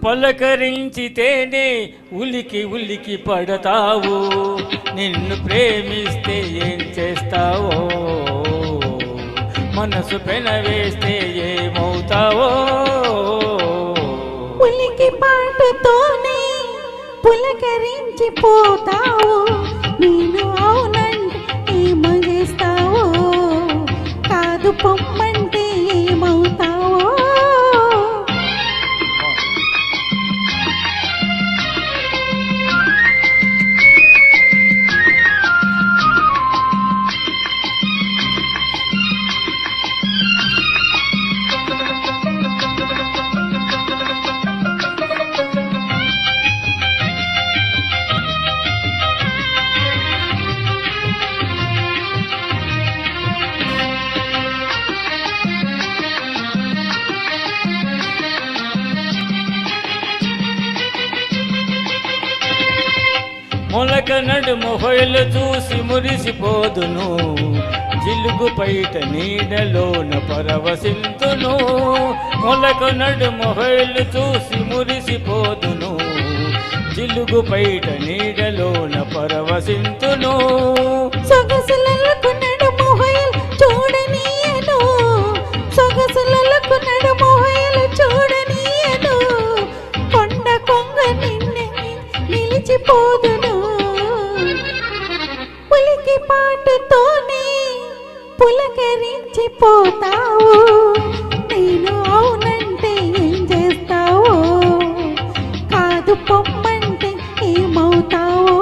పలకరించితేనే ఉలికి ఉలికి పడతావు, నిన్ను ప్రేమిస్తే ఏం చేస్తావో, మనసు పెనవేస్తే ఏమవుతావో. ఉలికి పాటుతోనే పులకరించిపోతావు, నేను అవునంటే ఏమో చేస్తావో, కాదు పొమ్మంటే ఏమవుతావో. మొలక నడుము హొయలు చూసి మురిసిపోదును, జిలుగు పైట నీడలోన పరవశింతును. మొలక నడుము హొయలు చూసి మురిసిపోదును, జిలుగు పైట నీడలోన పరవశింతును. సొగసులకు నడుము హొయలు చూడనీయను, సొగసులకు నడుము హొయలు చూడనీయను, కొండ కొంగ నిన్నే నిలిచిపోదును. పులికి పాటుతోనే పులకరించిపోతావు, నేను అవునంటే ఏం చేస్తావో, కాదు పొమ్మంటే ఏమవుతావో.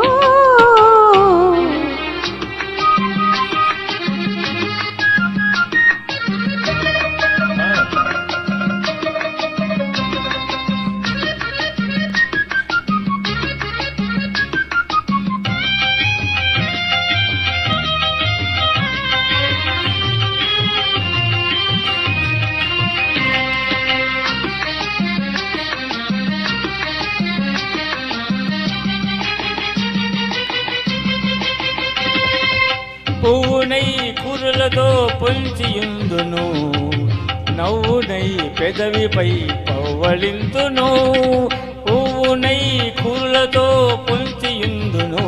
పువ్వునై కురులతో పొంచియుందును, నవ్వునై పెదవిపై పవ్వళింతును. పువ్వునై కురులతో పొంచియుందును,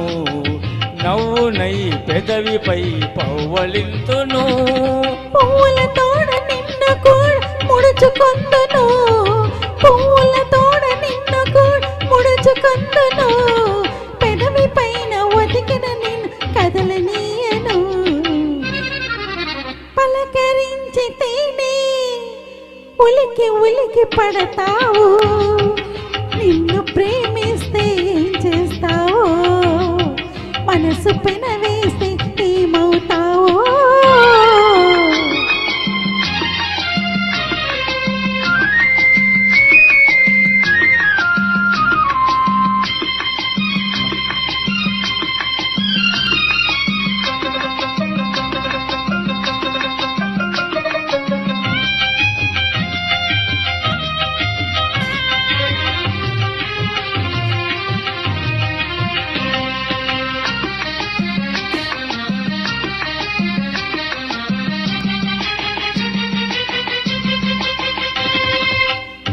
నవ్వునై పెదవిపై పవ్వళింతును. పువ్వుల తోడ నిన్ను కూడా ముడుచుకొందును, పువ్వుల తోడ నిన్ను కూడా ముడుచుకొందును, పెదవి పైన ఒదిగిన నిన్ను కదలనీయను. పలకరించితేనే ఉలికి ఉలికి పడతావు, నిన్ను ప్రేమిస్తే ఏం చేస్తావో, మనసు పెనవేస్తే ఏమవుతావో.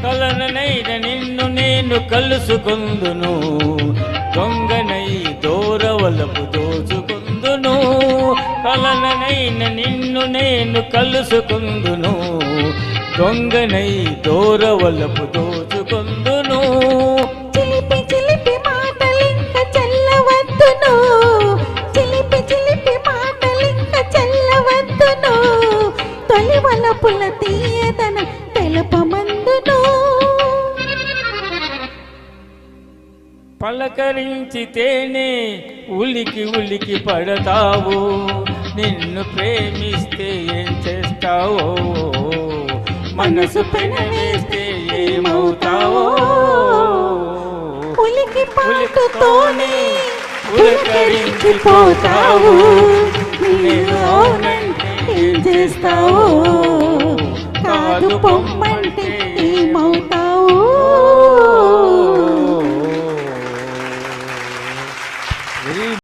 కలననైన నిన్ను నేను కలుసుకుందును, దొంగనై దూరవలపు దోచుకుందును. కలననైన నిన్ను నేను కలుసుకుందును, దొంగనై దూరవలపు దోచుకుందును. చిలిపి చిలిపి మాటలింక చెల్లవద్దును, చిలిపి చిలిపి మాటలింక చెల్లవద్దును, తొలి వలపుల తీయదన తెలుపమందును. పలకరించితేనే ఉలికి ఉలికి పడతావు, నిన్ను ప్రేమిస్తే ఏం చేస్తావో, మనసు పెనవేస్తే ఏమవుతావో. ఉలికి పాటుతోనే పులకరించిపోతావు, నేను అవునంటే ఏం చేస్తావో, కాదు పొమ్మంటే